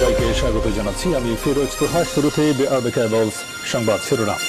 সবাইকে স্বাগত জানাচ্ছি। আমি ফিরোজ তোহা। শুরুতেই সংবাদ শিরোনাম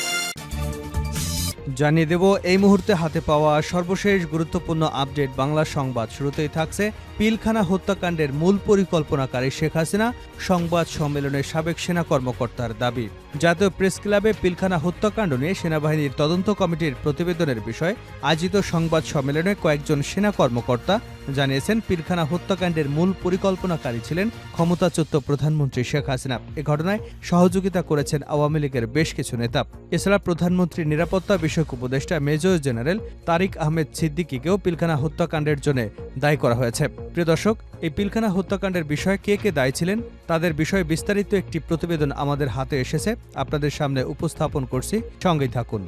জানিয়ে দেব এই মুহূর্তে হাতে পাওয়া সর্বশেষ গুরুত্বপূর্ণ আপডেট বাংলা সংবাদ। শুরুতেই থাকছে পিলখানা হত্যাকাণ্ডের মূল পরিকল্পনাকারী শেখ হাসিনা, সংবাদ সম্মেলনে সাবেক সেনা কর্মকর্তার দাবি। জাতীয় প্রেস ক্লাবে পিলখানা হত্যাকাণ্ড নিয়ে সেনাবাহিনীর তদন্ত কমিটির প্রতিবেদনের বিষয়ে আয়োজিত সংবাদ সম্মেলনে কয়েকজন সেনা কর্মকর্তা জানিয়েছেন পিলখানা হত্যাকাণ্ডের মূল পরিকল্পনাকারী ছিলেন ক্ষমতাচ্যুত প্রধানমন্ত্রী শেখ হাসিনা। এ ঘটনায় সহযোগিতা করেছেন আওয়ামী লীগের বেশ কিছু নেতা। এছাড়া প্রধানমন্ত্রীর নিরাপত্তা বিষয়ক উপদেষ্টা মেজর জেনারেল তারিক আহমেদ সিদ্দিকীকেও পিলখানা হত্যাকাণ্ডের জন্য দায়ী করা হয়েছে। প্রিয় দর্শক, এই পিলখানা হত্যাকাণ্ডের বিষয়ে কে কে দায়ী ছিলেন তাদের বিষয়ে বিস্তারিত একটি প্রতিবেদন আমাদের হাতে এসেছে, আপনাদের সামনে উপস্থাপন করছি, সঙ্গেই থাকুন।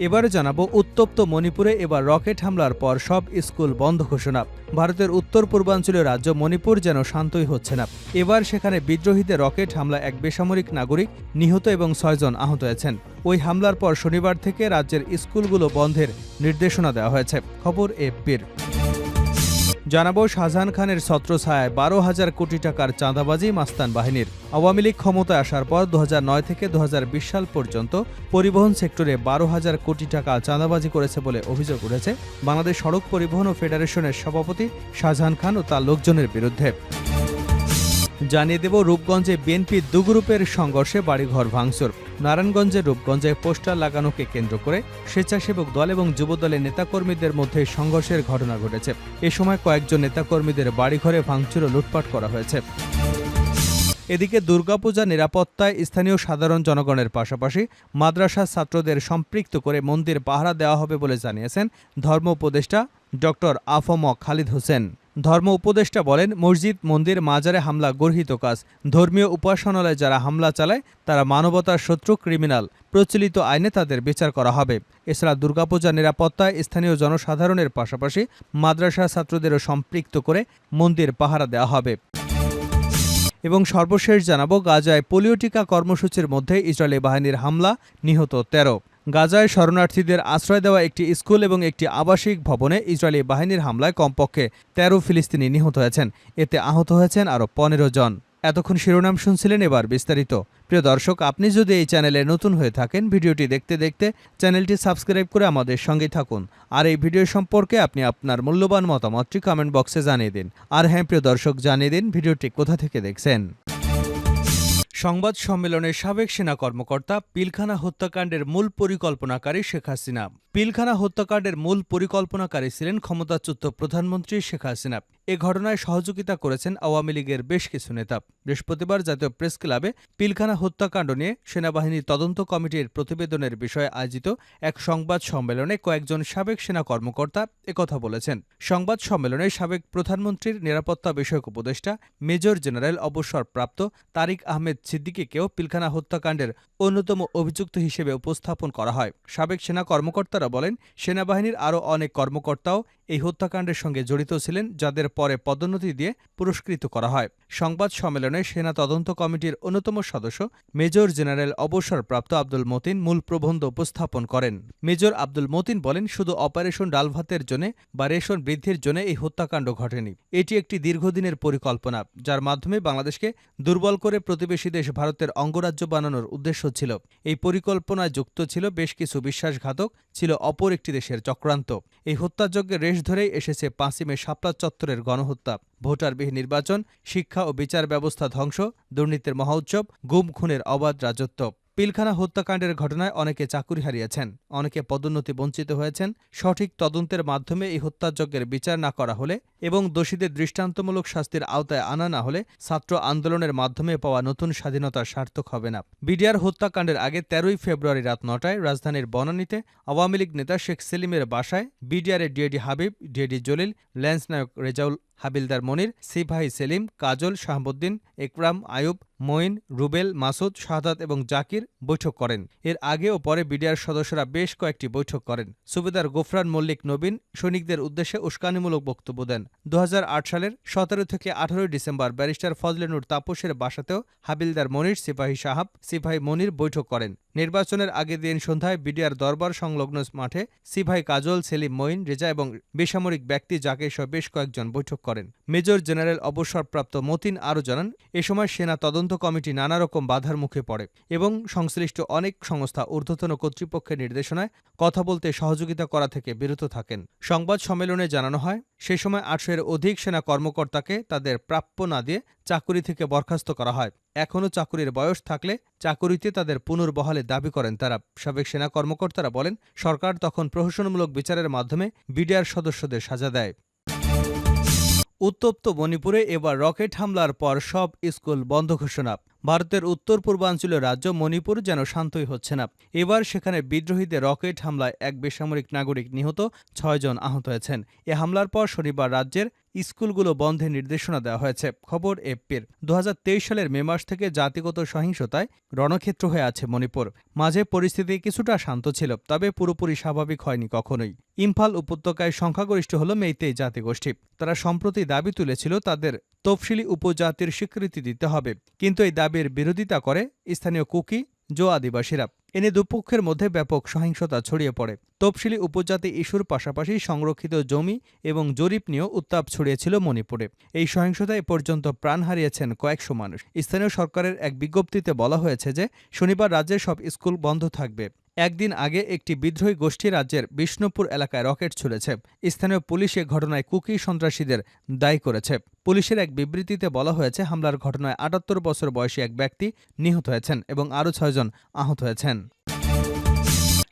এবারে জানাবো উত্তপ্ত মণিপুরে এবার রকেট হামলার পর সব স্কুল বন্ধ ঘোষণা। ভারতের উত্তর পূর্বাঞ্চলীয় রাজ্য মণিপুর যেন শান্তই হচ্ছে না। এবার সেখানে বিদ্রোহীদের রকেট হামলা এক বেসামরিক নাগরিক নিহত এবং 6 জন আহত হয়েছেন। ওই হামলার পর শনিবার থেকে রাজ্যের স্কুলগুলো বন্ধের নির্দেশনা দেওয়া হয়েছে। খবর এএফপির। জানাবো শাহজাহান খানের ছত্রছায়ায় 12,000 কোটি টাকার চাঁদাবাজি মাস্তান বাহিনীর। আওয়ামী লীগ ক্ষমতায় আসার পর 2009 থেকে 2020 সাল পর্যন্ত পরিবহন সেক্টরে 12,000 কোটি টাকা চাঁদাবাজি করেছে বলে অভিযোগ উঠেছে বাংলাদেশ সড়ক পরিবহন ও ফেডারেশনের সভাপতি শাহজাহান খান ও তার লোকজনের বিরুদ্ধে। জানিয়ে দেব রূপগঞ্জে বিএনপি দু গ্রুপের সংঘর্ষে বাড়িঘর ভাঙচুর। নারায়ণগঞ্জের রূপগঞ্জে পোস্টার লাগানোকে কেন্দ্র করে স্বেচ্ছাসেবক দল এবং যুবদলের নেতাকর্মীদের মধ্যে সংঘর্ষের ঘটনা ঘটেছে। এ সময় কয়েকজন নেতাকর্মীদের বাড়িঘরে ভাঙচুর ও লুটপাট করা হয়েছে। এদিকে দুর্গাপূজা নিরাপত্তায় স্থানীয় সাধারণ জনগণের পাশাপাশি মাদ্রাসা ছাত্রদের সম্পৃক্ত করে মন্দির পাহারা দেওয়া হবে বলে জানিয়েছেন ধর্ম উপদেষ্টা ড আফম খালিদ হোসেন। ধর্ম উপদেষ্টা বলেন, মসজিদ, মন্দির, মাজারে হামলা গর্হিত কাজ। ধর্মীয় উপাসনালয়ে যারা হামলা চালায় তারা মানবতার শত্রু, ক্রিমিনাল। প্রচলিত আইনে তাদের বিচার করা হবে। এছাড়া দুর্গাপূজা নিরাপত্তায় স্থানীয় জনসাধারণের পাশাপাশি মাদ্রাসা ছাত্রদেরও সম্পৃক্ত করে মন্দির পাহারা দেওয়া হবে। এবং সর্বশেষ জানাবো গাজায় পোলিও টিকা কর্মসূচির মধ্যে ইসরায়েলি বাহিনীর হামলা, নিহত 13। গাজায় শরণার্থীদের আশ্রয় দেওয়া একটি স্কুল এবং একটি আবাসিক ভবনে ইসরায়েলি বাহিনীর হামলায় কমপক্ষে 13 ফিলিস্তিনি নিহত হয়েছেন। এতে আহত হয়েছেন আরও 15 জন। এতক্ষণ শিরোনাম শুনছিলেন, এবার বিস্তারিত। প্রিয় দর্শক, আপনি যদি এই চ্যানেলে নতুন হয়ে থাকেন, ভিডিওটি দেখতে দেখতে চ্যানেলটি সাবস্ক্রাইব করে আমাদের সঙ্গেই থাকুন। আর এই ভিডিও সম্পর্কে আপনি আপনার মূল্যবান মতামতটি কমেন্ট বক্সে জানিয়ে দিন। আর হ্যাঁ প্রিয় দর্শক, জানিয়ে দিন ভিডিওটি কোথা থেকে দেখছেন। সংবাদ সম্মেলনে সাবেক সেনা কর্মকর্তা পিলখানা হত্যাকাণ্ডের মূল পরিকল্পনাকারী শেখ হাসিনা। পিলখানা হত্যাকাণ্ডের মূল পরিকল্পনাকারী ছিলেন ক্ষমতাচ্যুত প্রধানমন্ত্রী শেখ হাসিনা। এ ঘটনায় সহযোগিতা করেছেন আওয়ামী লীগের বেশ কিছু নেতা। বৃহস্পতিবার জাতীয় প্রেস ক্লাবে পিলখানা হত্যাকাণ্ড নিয়ে সেনাবাহিনীর তদন্ত কমিটির প্রতিবেদনের বিষয়ে আয়োজিত এক সংবাদ সম্মেলনে কয়েকজন সাবেক সেনা কর্মকর্তা একথা বলেছেন। সংবাদ সম্মেলনে সাবেক প্রধানমন্ত্রীর নিরাপত্তা বিষয়ক উপদেষ্টা মেজর জেনারেল অবসরপ্রাপ্ত তারিক আহমেদ সিদ্দিকীকেও পিলখানা হত্যাকাণ্ডের অন্যতম অভিযুক্ত হিসেবে উপস্থাপন করা হয়। সাবেক সেনা কর্মকর্তারা বলেন, সেনাবাহিনীর আরও অনেক কর্মকর্তাও এই হত্যাকাণ্ডের সঙ্গে জড়িত ছিলেন, যাদের পরে পদোন্নতি দিয়ে পুরস্কৃত করা হয়। সংবাদ সম্মেলনে সেনা তদন্ত কমিটির অন্যতম সদস্য মেজর জেনারেল অবসরপ্রাপ্ত আব্দুল মতিন মূল প্রবন্ধ উপস্থাপন করেন। মেজর আব্দুল মতিন বলেন, শুধু অপারেশন ডাল ভাতের জন্য বা রেশন বৃদ্ধির জন্য এই হত্যাকাণ্ড ঘটেনি। এটি একটি দীর্ঘদিনের পরিকল্পনা, যার মাধ্যমে বাংলাদেশকে দুর্বল করে প্রতিবেশী দেশ ভারতের অঙ্গরাজ্য বানানোর উদ্দেশ্য ছিল। এই পরিকল্পনায় যুক্ত ছিল বেশ কিছু বিশ্বাসঘাতক, ছিল অপর একটি দেশের চক্রান্ত। এই হত্যাযজ্ঞের রেশ ধরেই এসেছে 5ই মে শাপলা চত্বরের গণহত্যা, ভোটারবিহীন নির্বাচন, শিক্ষা ও বিচার ব্যবস্থা ধ্বংস, দুর্নীতির মহোৎসব, গুম খুনের অবাধ রাজত্ব। পিলখানা হত্যাকাণ্ডের ঘটনায় অনেকে চাকুরি হারিয়েছেন, অনেকে পদোন্নতি বঞ্চিত হয়েছেন। সঠিক তদন্তের মাধ্যমে এই হত্যাযজ্ঞের বিচার না করা হলে এবং দোষীদের দৃষ্টান্তমূলক শাস্তির আওতায় আনা না হলে ছাত্র আন্দোলনের মাধ্যমে পাওয়া নতুন স্বাধীনতা সার্থক হবে না। বিডিআর হত্যাকাণ্ডের আগে 13ই ফেব্রুয়ারি রাত 9টায় রাজধানীর বনানীতে আওয়ামী লীগ নেতা শেখ সেলিমের বাসায় বিডিআরের ডিআইডি হাবিব, ডিআইডি জলিল, ল্যান্স নায়ক রেজাউল, হাবিলদার মনির, সিপাহী সেলিম, কাজল, শাহাবুদ্দিন, একরাম, আয়ুব, মঈন, রুবেল, মাসুদ, শাহাদাত এবং জাকির বৈঠক করেন। এর আগে ও পরে বিডিআর সদস্যরা বেশ কয়েকটি বৈঠক করেন। সুবেদার গোফরান মল্লিক নবীন সৈনিকদের উদ্দেশ্যে উস্কানিমূলক বক্তব্য দেন। 2008 সালের 17 থেকে 18 ডিসেম্বর ব্যারিস্টার ফজলে নূর তাপসের বাসাতেও হাবিলদার মনির, সিপাহী সাহাব, সিপাহী মনির বৈঠক করেন। নির্বাচনের আগের দিন সন্ধ্যায় বিডিআর দরবার সংলগ্ন মাঠে সিভাই কাজল, সেলিম, মঈন, রেজা এবং বেসামরিক ব্যক্তি জাকির সহ বেশ কয়েকজন বৈঠক করেন। মেজর জেনারেল অবসরপ্রাপ্ত মতিন আরও জানান, এ সময় সেনা তদন্ত কমিটি নানা রকম বাধার মুখে পড়ে এবং সংশ্লিষ্ট অনেক সংস্থা ঊর্ধ্বতন কর্তৃপক্ষের নির্দেশনায় কথা বলতে সহযোগিতা করা থেকে বিরত থাকেন। সংবাদ সম্মেলনে জানানো হয়, সে সময় ৮০০-এর অধিক সেনা কর্মকর্তাকে তাদের প্রাপ্য না দিয়ে চাকুরি থেকে বরখাস্ত করা হয়। এখনও চাকুরির বয়স থাকলে চাকুরিতে তাদের পুনর্বহালে দাবি করেন তারা। সাবেক সেনা কর্মকর্তারা বলেন, সরকার তখন প্রহসনমূলক বিচারের মাধ্যমে বিডিআর সদস্যদের সাজা দেয়। উত্তপ্ত মণিপুরে এবার রকেট হামলার পর সব স্কুল বন্ধ ঘোষণা। ভারতের উত্তর পূর্বাঞ্চলীয় রাজ্য মণিপুর যেন শান্তই হচ্ছে না। এবার সেখানে বিদ্রোহীদের রকেট হামলায় এক বেসামরিক নাগরিক নিহত, ৬ জন আহত হয়েছেন। এ হামলার পর শনিবার রাজ্যের স্কুলগুলো বন্ধের নির্দেশনা দেওয়া হয়েছে। খবর এপির। ২০২৩ সালের মে মাস থেকে জাতিগত সহিংসতায় রণক্ষেত্র হয়ে আছে মণিপুর। মাঝে পরিস্থিতি কিছুটা শান্ত ছিল, তবে পুরোপুরি স্বাভাবিক হয়নি কখনোই। ইম্ফল উপত্যকায় সংখ্যাগরিষ্ঠ হল মেইতেই জাতিগোষ্ঠী। তারা সম্প্রতি দাবি তুলেছিল তাদের তফসিলি উপজাতির স্বীকৃতি দিতে হবে, কিন্তু এই দাবির বিরোধিতা করে স্থানীয় কুকি, জো আদিবাসীরা। এনে দুপক্ষের মধ্যে ব্যাপক সহিংসতা ছড়িয়ে পড়ে। তফসিলি উপজাতি ইস্যুর পাশাপাশি সংরক্ষিত জমি এবং জরিপ নিয়েও উত্তাপ ছড়িয়েছিল মণিপুরে। এই সহিংসতায় পর্যন্ত প্রাণ হারিয়েছেন কয়েকশো মানুষ। স্থানীয় সরকারের এক বিজ্ঞপ্তিতে বলা হয়েছে যে শনিবার রাজ্যের সব স্কুল বন্ধ থাকবে। একদিন আগে একটি বিদ্রোহী গোষ্ঠী রাজ্যের বিষ্ণুপুর এলাকায় রকেট ছুড়েছে। স্থানীয় পুলিশ এ ঘটনায় কুকি সন্ত্রাসীদের দায়ী করেছে। পুলিশের এক বিবৃতিতে বলা হয়েছে, হামলার ঘটনায় ৭৮ বছর বয়সী এক ব্যক্তি নিহত হয়েছেন এবং আরও ৬ জন আহত হয়েছেন।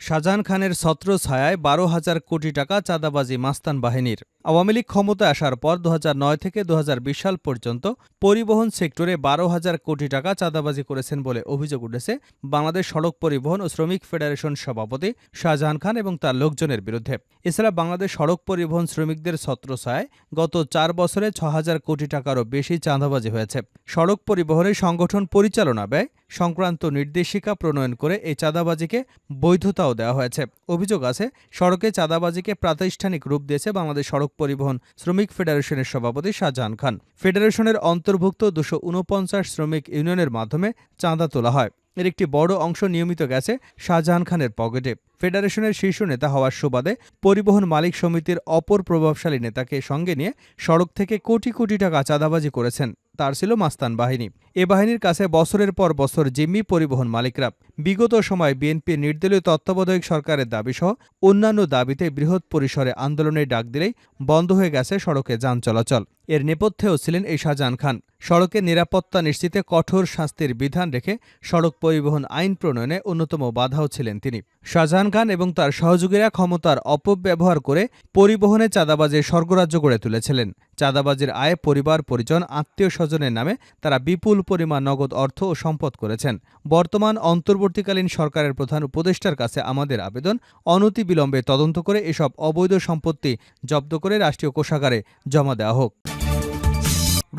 শাহজাহান খানের ছত্রছায়ায় ১২,০০০ কোটি টাকা চাঁদাবাজি মাস্তান বাহিনীর। আওয়ামী লীগ ক্ষমতায় আসার পর ২০০৯ থেকে ২০২০ সাল পর্যন্ত পরিবহন সেক্টরে ১২,০০০ কোটি টাকা চাঁদাবাজি করেছেন বলে অভিযোগ উঠেছে বাংলাদেশ সড়ক পরিবহন ও শ্রমিক ফেডারেশন সভাপতি শাহজাহান খান এবং তার লোকজনের বিরুদ্ধে। এছাড়া বাংলাদেশ সড়ক পরিবহন শ্রমিকদের ছত্রছায়ায় গত ৪ বছরে ৬,০০০ কোটি টাকারও বেশি চাঁদাবাজি হয়েছে। সড়ক পরিবহনের সংগঠন পরিচালনা ব্যয় সংক্রান্ত নির্দেশিকা প্রণয়ন করে এই চাঁদাবাজিকে বৈধতাও দেওয়া হয়েছে। অভিযোগ আছে, সড়কে চাঁদাবাজিকে প্রাতিষ্ঠানিক রূপ দিয়েছে বাংলাদেশ সড়ক পরিবহন শ্রমিক ফেডারেশনের সভাপতি শাহজাহান খান। ফেডারেশনের অন্তর্ভুক্ত ২৪৯ শ্রমিক ইউনিয়নের মাধ্যমে চাঁদা তোলা হয়। এর একটি বড় অংশ নিয়মিত গেছে শাহজাহান খানের পকেটে। ফেডারেশনের শীর্ষ নেতা হওয়ার সুবাদে পরিবহন মালিক সমিতির অপর প্রভাবশালী নেতাকে সঙ্গে নিয়ে সড়ক থেকে কোটি কোটি টাকা চাঁদাবাজি করেছেন। তার ছিল মাস্তান বাহিনী। এ বাহিনীর কাছে বছরের পর বছর জিম্মি পরিবহন মালিকরা। বিগত সময় বিএনপির নির্দলীয় তত্ত্বাবধায়ক সরকারের দাবিসহ অন্যান্য দাবিতে বৃহৎ পরিসরে আন্দোলনের ডাক দিলেই বন্ধ হয়ে গেছে সড়কে যান চলাচল। এর নেপথ্যেও ছিলেন এই শাহজাহান খান। সড়কের নিরাপত্তা নিশ্চিতে কঠোর শাস্তির বিধান রেখে সড়ক পরিবহন আইন প্রণয়নে অন্যতম বাধাও ছিলেন তিনি। শাহজাহান খান এবং তার সহযোগীরা ক্ষমতার অপব্যবহার করে পরিবহনে চাঁদাবাজির স্বর্গরাজ্য গড়ে তুলেছিলেন। চাঁদাবাজির আয়ে পরিবার, পরিজন, আত্মীয় স্বজনের নামে তারা বিপুল পরিমাণ নগদ অর্থ ও সম্পদ করেছেন। বর্তমান অন্তর্বর্তীকালীন সরকারের প্রধান উপদেষ্টার কাছে আমাদের আবেদন, অনতিবিলম্বে তদন্ত করে এসব অবৈধ সম্পত্তি জব্দ করে রাষ্ট্রীয় কোষাগারে জমা দেওয়া হোক।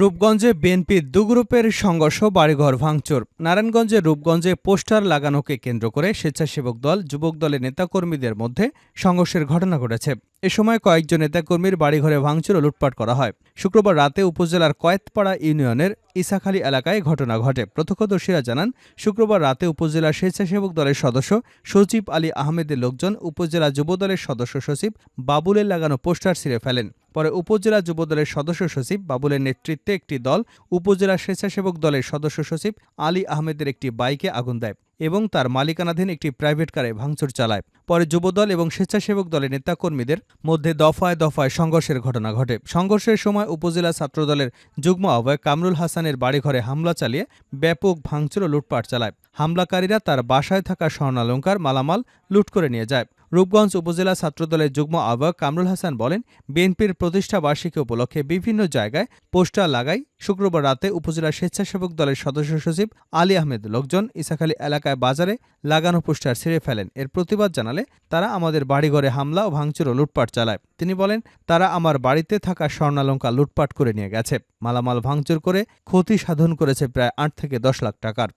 রূপগঞ্জে বিএনপির দুগ্রুপের সংঘর্ষ, বাড়িঘর ভাঙচুর। নারায়ণগঞ্জের রূপগঞ্জে পোস্টার লাগানোকে কেন্দ্র করে স্বেচ্ছাসেবক দল, যুবক দলের নেতাকর্মীদের মধ্যে সংঘর্ষের ঘটনা ঘটেছে। এ সময় কয়েকজন নেতাকর্মীর বাড়িঘরে ভাঙচুর ও লুটপাট করা হয়। শুক্রবার রাতে উপজেলার কয়েতপাড়া ইউনিয়নের ইসাখালী এলাকায় ঘটনা ঘটে। প্রত্যক্ষদর্শীরা জানান, শুক্রবার রাতে উপজেলা স্বেচ্ছাসেবক দলের সদস্য সচিব আলী আহমেদের লোকজন উপজেলা যুবদলের সদস্য সচিব বাবুলের লাগানো পোস্টার ছিঁড়ে ফেলেন। পরে উপজেলা যুবদলের সদস্য সচিব বাবুলের নেতৃত্বে একটি দল উপজেলা স্বেচ্ছাসেবক দলের সদস্য সচিব আলী আহমেদের একটি বাইকে আগুন দেয় এবং তার মালিকানাধীন একটি প্রাইভেট কারে ভাঙচুর চালায়। পরে যুবদল এবং স্বেচ্ছাসেবক দলের নেতাকর্মীদের মধ্যে দফায় দফায় সংঘর্ষের ঘটনা ঘটে। সংঘর্ষের সময় উপজেলা ছাত্রদলের যুগ্ম আহ্বায়ক কামরুল হাসানের বাড়িঘরে হামলা চালিয়ে ব্যাপক ভাঙচুর ও লুটপাট চালায়। হামলাকারীরা তার বাসায় থাকা স্বর্ণালংকার, মালামাল লুট করে নিয়ে যায়। রূপগঞ্জ উপজেলা ছাত্রদলের যুগ্ম আহ্বায়ক কামরুল হাসান বলেন, বিএনপির প্রতিষ্ঠা বার্ষিকী উপলক্ষে বিভিন্ন জায়গায় পোস্টার লাগাই শুক্রবার রাতে উপজেলা স্বেচ্ছাসেবক দলের সদস্য সচিব আলী আহমেদ লোকজন ইসাখালী এলাকায় বাজারে লাগানো পোস্টার ছিঁড়ে ফেলেন। এর প্রতিবাদ জানালে তারা আমাদের বাড়িঘরে হামলা ও ভাঙচুর ও লুটপাট চালায়। তিনি বলেন, তারা আমার বাড়িতে থাকা স্বর্ণালংকার লুটপাট করে নিয়ে গেছে। মালামাল ভাঙচুর করে ক্ষতি সাধন করেছে প্রায় ৮ থেকে ১০ লাখ টাকার।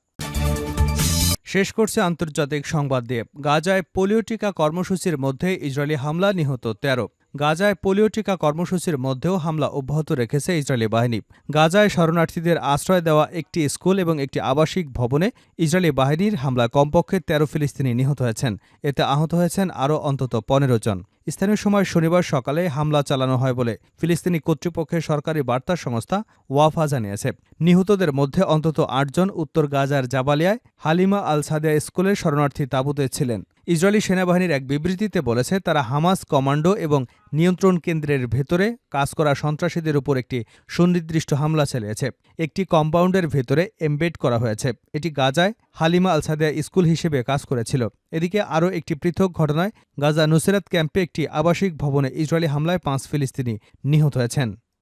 শেষ করছে আন্তর্জাতিক সংবাদ দিয়ে। গাজায় পোলিও টিকা কর্মসূচির মধ্যে ইসরায়েলি হামলা, নিহত ১৩। গাজায় পোলিও টিকা কর্মসূচির মধ্যেও হামলা অব্যাহত রেখেছে ইসরায়েলি বাহিনী। গাজায় শরণার্থীদের আশ্রয় দেওয়া একটি স্কুল এবং একটি আবাসিক ভবনে ইসরায়েলি বাহিনীর হামলায় কমপক্ষে ১৩ ফিলিস্তিনি নিহত হয়েছেন। এতে আহত হয়েছেন আরও অন্তত ১৫ জন। স্থানীয় সময় শনিবার সকালে হামলা চালানো হয় বলে ফিলিস্তিনি কর্তৃপক্ষের সরকারি বার্তা সংস্থা ওয়াফা জানিয়েছে। নিহতদের মধ্যে অন্তত ৮ জন উত্তর গাজার জাবালিয়ায় হালিমা আল সাদিয়া স্কুলের শরণার্থী তাঁবুতে ছিলেন। ইসরায়েলি সেনাবাহিনীর এক বিবৃতিতে বলেছে, তারা হামাস কমান্ডো এবং নিয়ন্ত্রণ কেন্দ্রের ভেতরে কাজ করা সন্ত্রাসীদের উপর একটি সুনির্দিষ্ট হামলা চালিয়েছে। একটি কম্পাউন্ডের ভেতরে এমবেড করা হয়েছে। এটি গাজায় হালিমা আল সাদিয়া স্কুল হিসেবে কাজ করেছিল। এদিকে আরও একটি পৃথক ঘটনায় গাজা নুসরাত ক্যাম্পে একটি আবাসিক ভবনে ইসরায়েলি হামলায় ৫ ফিলিস্তিনি নিহত হয়েছেন।